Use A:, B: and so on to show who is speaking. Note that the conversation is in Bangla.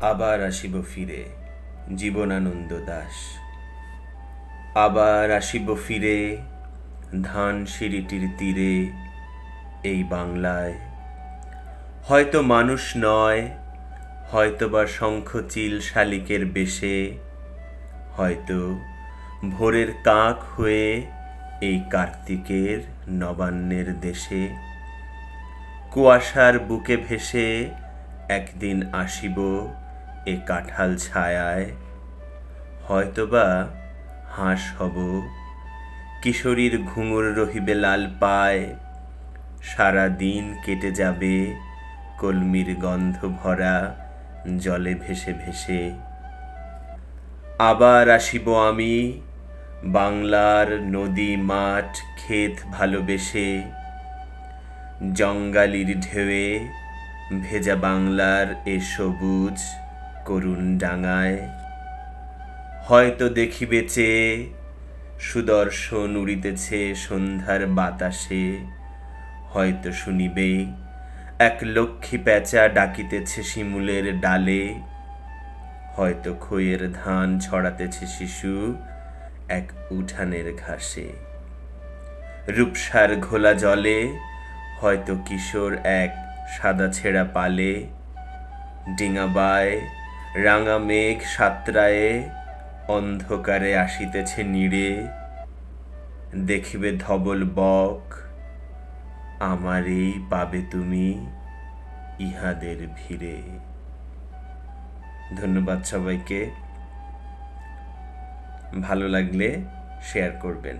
A: আবার আসিব ফিরে জীবনানন্দ দাশ। আবার আসিব ফিরে ধানসিঁড়িটির তীরে এই বাংলায়। হয়তো মানুষ নয়, হয়তো বা শঙ্খচিল শালিকের বেশে, হয়তো ভোরের কাক হয়ে এই কার্তিকের নবান্নের দেশে। কুয়াশার বুকে ভেসে একদিন আসিব এ কাঁঠাল ছায়ায়। হয়তোবা হাঁস হব, কিশোরীর ঘুঙুর রহিবে লাল পায়। সারা দিন কেটে যাবে কলমির গন্ধ ভরা জলে ভেসে ভেসে। আবার আসিব আমি বাংলার নদী মাঠ ক্ষেত ভালোবেসে। জঙ্গালির ঢেউয়ে ভেজা বাংলার এ সবুজ করুণ ডাঙায়। হয়তো দেখিবে চেয়ে সুদর্শন উড়িতেছে সন্ধ্যার বাতাসে। হয়তো শুনিবে এক লক্ষ্মী প্যাঁচা ডাকিতেছে শিমুলের ডালে। হয়তো খইয়ের ধান ছড়াতেছে শিশু এক উঠানের ঘাসে। রূপসার ঘোলা জলে হয়তো কিশোর এক সাদা ছেঁড়া পালে। ডিঙাবায় রাঙা মেঘ সাতরায়ে অন্ধকারে আসিতেছে নীড়ে। দেখিবে ধবল বক, আমারই পাবে তুমি ইহাদের ভিড়ে। ধন্যবাদ সবাইকে। ভালো লাগলে শেয়ার করবেন।